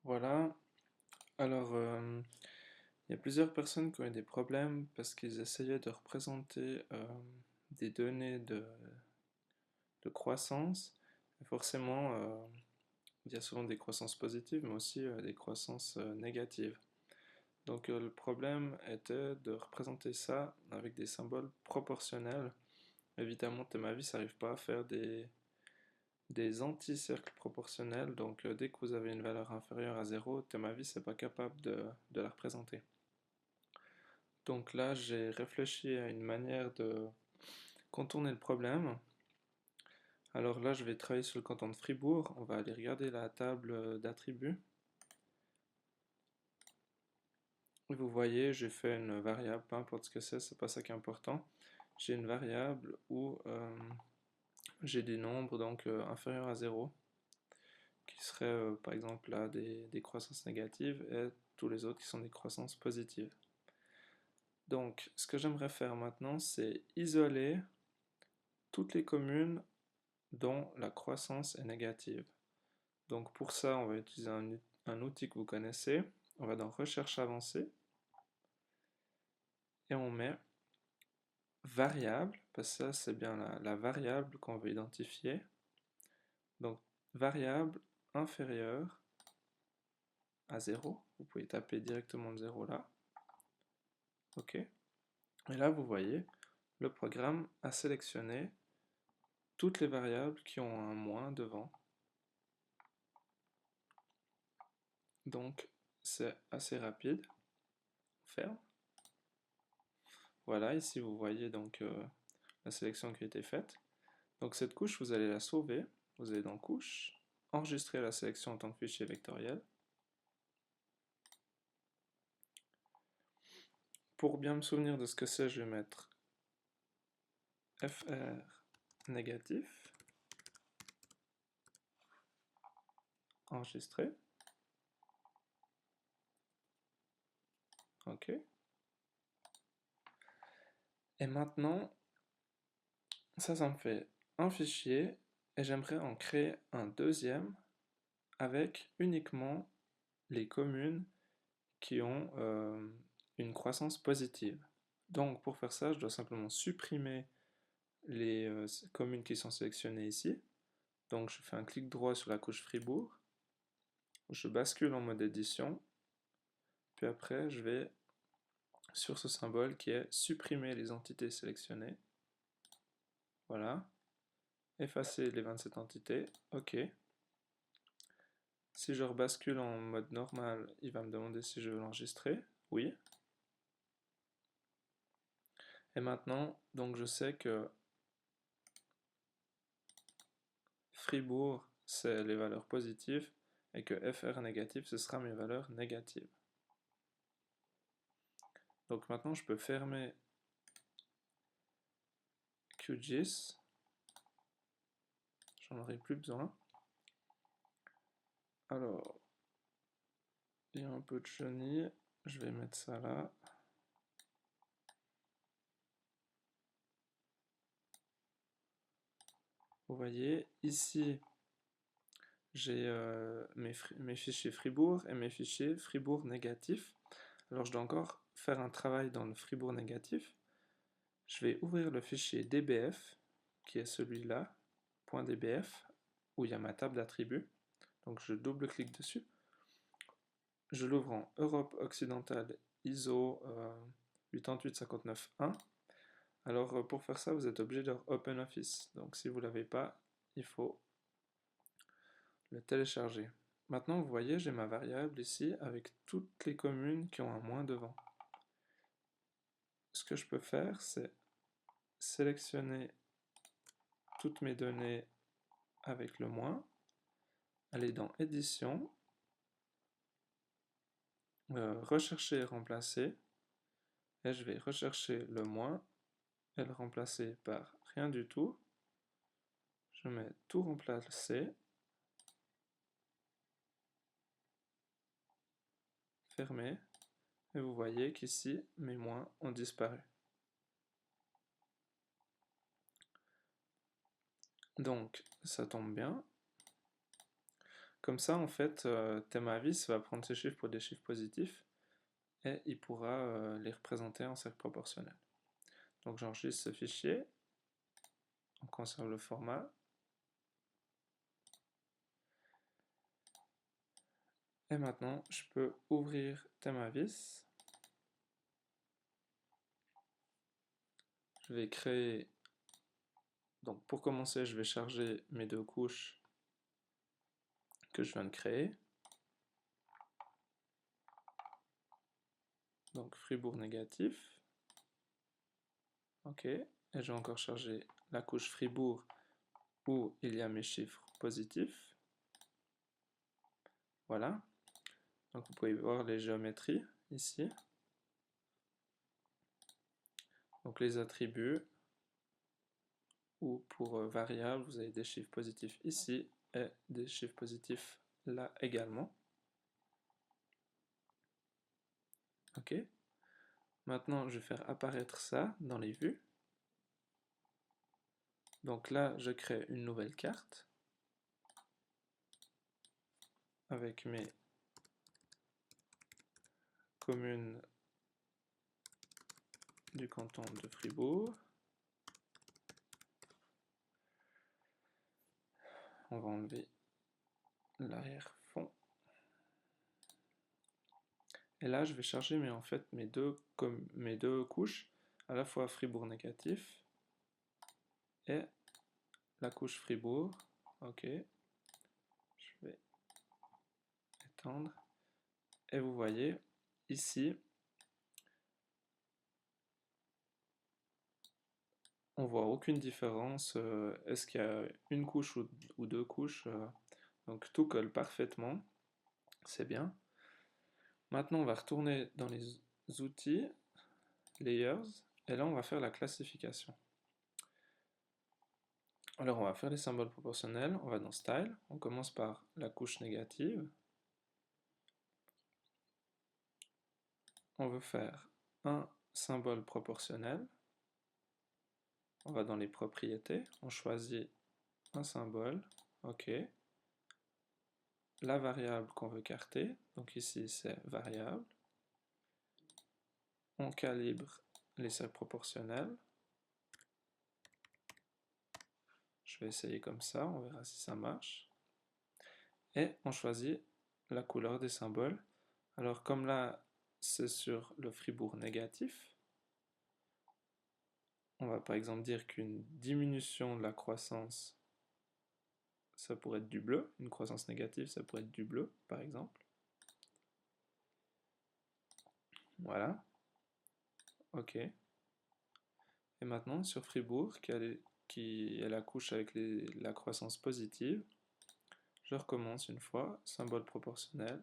Voilà, alors il y a plusieurs personnes qui ont eu des problèmes parce qu'ils essayaient de représenter des données de croissance. Et forcément, il y a souvent des croissances positives, mais aussi des croissances négatives. Donc le problème était de représenter ça avec des symboles proportionnels. Évidemment, ThomaVis n'arrive pas à faire des anti-cercles proportionnels, donc dès que vous avez une valeur inférieure à 0, ThomaVis n'est pas capable de la représenter. Donc là, j'ai réfléchi à une manière de contourner le problème. Alors là, je vais travailler sur le canton de Fribourg. On va aller regarder la table d'attributs. Et vous voyez, j'ai fait une variable, peu importe ce que c'est pas ça qui est important. J'ai une variable où j'ai des nombres donc inférieurs à 0, qui seraient par exemple là des croissances négatives, et tous les autres qui sont des croissances positives. Donc, ce que j'aimerais faire maintenant, c'est isoler toutes les communes dont la croissance est négative. Donc pour ça, on va utiliser un outil que vous connaissez. On va dans Recherche avancée et on met variable, parce que ça c'est bien la variable qu'on veut identifier. Donc variable inférieure à 0. Vous pouvez taper directement le 0 là. OK. Et là, vous voyez, le programme a sélectionné toutes les variables qui ont un moins devant. Donc c'est assez rapide. On ferme. Voilà, ici vous voyez donc la sélection qui a été faite. Donc cette couche, vous allez la sauver. Vous allez dans Couche, enregistrer la sélection en tant que fichier vectoriel. Pour bien me souvenir de ce que c'est, je vais mettre fr négatif, enregistrer. OK. Et maintenant, ça me fait un fichier et j'aimerais en créer un deuxième avec uniquement les communes qui ont une croissance positive. Donc pour faire ça, je dois simplement supprimer les communes qui sont sélectionnées ici. Donc je fais un clic droit sur la couche Fribourg, je bascule en mode édition, puis après je vais sur ce symbole qui est supprimer les entités sélectionnées. Voilà, effacer les 27 entités, OK. Si je rebascule en mode normal, il va me demander si je veux l'enregistrer. Oui. Et maintenant, donc je sais que Fribourg, c'est les valeurs positives, et que FR négatif, ce sera mes valeurs négatives. Donc maintenant, je peux fermer QGIS. J'en aurai plus besoin. Alors, il y a un peu de chenille. Je vais mettre ça là. Vous voyez, ici, j'ai mes fichiers Fribourg et mes fichiers Fribourg négatif. Alors, je dois encore faire un travail dans le Fribourg négatif. Je vais ouvrir le fichier dbf, qui est celui-là, .dbf, où il y a ma table d'attributs. Donc, je double-clique dessus. Je l'ouvre en Europe occidentale ISO 88591. Alors pour faire ça, vous êtes obligé de OpenOffice. Donc si vous ne l'avez pas, il faut le télécharger. Maintenant, vous voyez, j'ai ma variable ici avec toutes les communes qui ont un moins devant. Ce que je peux faire, c'est sélectionner toutes mes données avec le moins, aller dans Édition, rechercher et remplacer, et je vais rechercher le moins et le remplacer par rien du tout. Je mets tout remplacer, fermer, et vous voyez qu'ici, mes moins ont disparu. Donc, ça tombe bien. Comme ça, en fait, Themavis va prendre ces chiffres pour des chiffres positifs et il pourra les représenter en cercle proportionnel. Donc j'enregistre ce fichier, on conserve le format. Et maintenant, je peux ouvrir Themavis. Je vais créer, donc pour commencer, je vais charger mes deux couches que je viens de créer. Donc Fribourg négatif. Ok, et je vais encore charger la couche Fribourg où il y a mes chiffres positifs. Voilà. Donc vous pouvez voir les géométries ici. Donc les attributs, ou pour variables, vous avez des chiffres positifs ici et des chiffres positifs là également. Ok. Maintenant, je vais faire apparaître ça dans les vues. Donc là, je crée une nouvelle carte avec mes communes du canton de Fribourg. On va enlever l'arrière-fond. Et là, je vais charger en fait mes deux couches, à la fois Fribourg négatif et la couche Fribourg. Ok, je vais étendre. Et vous voyez, ici, on voit aucune différence. Est-ce qu'il y a une couche ou deux couches? Donc tout colle parfaitement, c'est bien. Maintenant, on va retourner dans les outils, Layers, et là, on va faire la classification. Alors, on va faire les symboles proportionnels, on va dans Style, on commence par la couche négative. On veut faire un symbole proportionnel. On va dans les propriétés, on choisit un symbole, ok. La variable qu'on veut carter, donc ici c'est variable. On calibre les cercles proportionnels. Je vais essayer comme ça, on verra si ça marche. Et on choisit la couleur des symboles. Alors comme là c'est sur le Fribourg négatif, on va par exemple dire qu'une diminution de la croissance, ça pourrait être du bleu. Une croissance négative, ça pourrait être du bleu, par exemple. Voilà. Ok. Et maintenant, sur Fribourg, qui est la couche avec la croissance positive, je recommence une fois. Symbole proportionnel.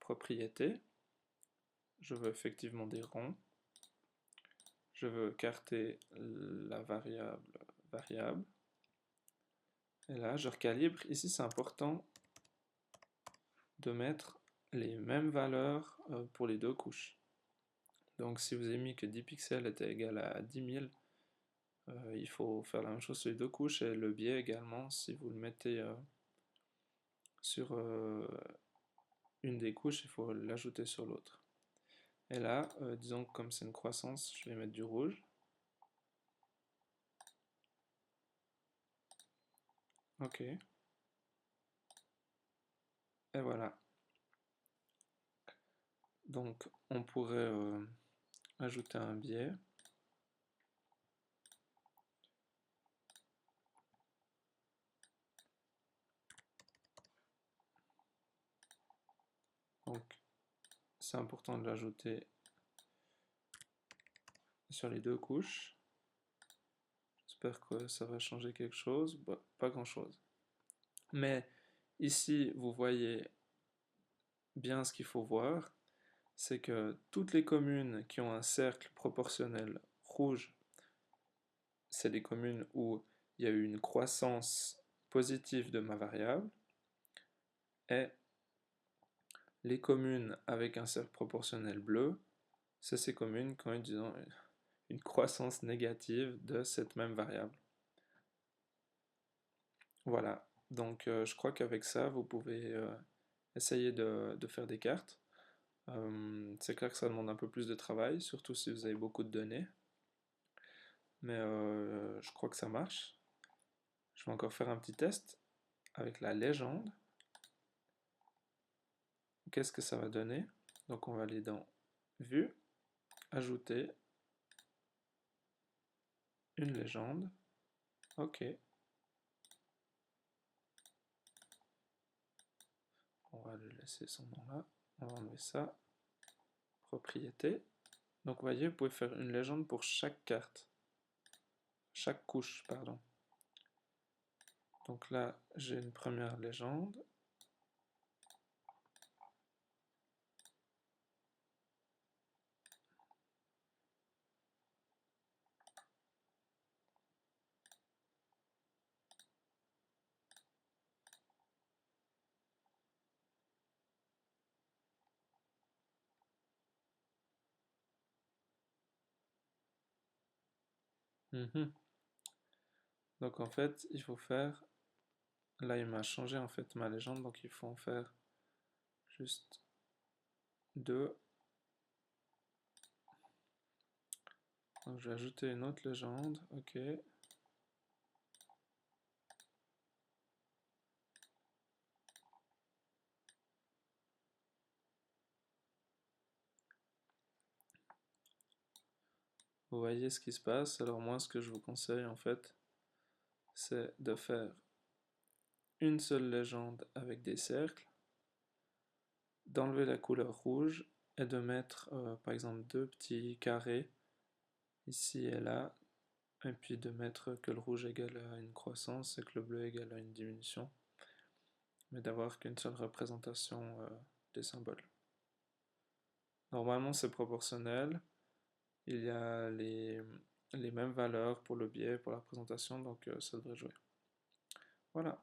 Propriété. Je veux effectivement des ronds. Je veux carter la variable. Et là, je recalibre. Ici, c'est important de mettre les mêmes valeurs pour les deux couches. Donc si vous avez mis que 10 pixels était égal à 10 000, il faut faire la même chose sur les deux couches, et le biais également, si vous le mettez sur une des couches, il faut l'ajouter sur l'autre. Et là, disons que comme c'est une croissance, je vais mettre du rouge. Ok. Et voilà. Donc on pourrait ajouter un biais. Donc c'est important de l'ajouter sur les deux couches. J'espère que ça va changer quelque chose. Bah, pas grand chose. Mais ici, vous voyez bien ce qu'il faut voir, c'est que toutes les communes qui ont un cercle proportionnel rouge, c'est des communes où il y a eu une croissance positive de ma variable, et les communes avec un cercle proportionnel bleu, c'est ces communes qui ont eu, disons, une croissance négative de cette même variable. Voilà. Donc je crois qu'avec ça, vous pouvez essayer de faire des cartes. C'est clair que ça demande un peu plus de travail, surtout si vous avez beaucoup de données, mais je crois que ça marche. Je vais encore faire un petit test avec la légende. Qu'est-ce que ça va donner? Donc on va aller dans Vue, Ajouter, une légende. Ok. On va le laisser son nom là. On va enlever ça. Propriété. Donc vous voyez, vous pouvez faire une légende pour chaque carte. Chaque couche, pardon. Donc là, j'ai une première légende. Mhm. Donc en fait, il faut faire... Là, il m'a changé en fait ma légende, donc il faut en faire juste deux. Donc je vais ajouter une autre légende, ok. Vous voyez ce qui se passe. Alors moi, ce que je vous conseille en fait, c'est de faire une seule légende avec des cercles, d'enlever la couleur rouge et de mettre par exemple deux petits carrés ici et là, et puis de mettre que le rouge égale à une croissance et que le bleu égale à une diminution, mais d'avoir qu'une seule représentation des symboles. Normalement c'est proportionnel, il y a les mêmes valeurs pour le biais, pour la représentation, donc ça devrait jouer. Voilà.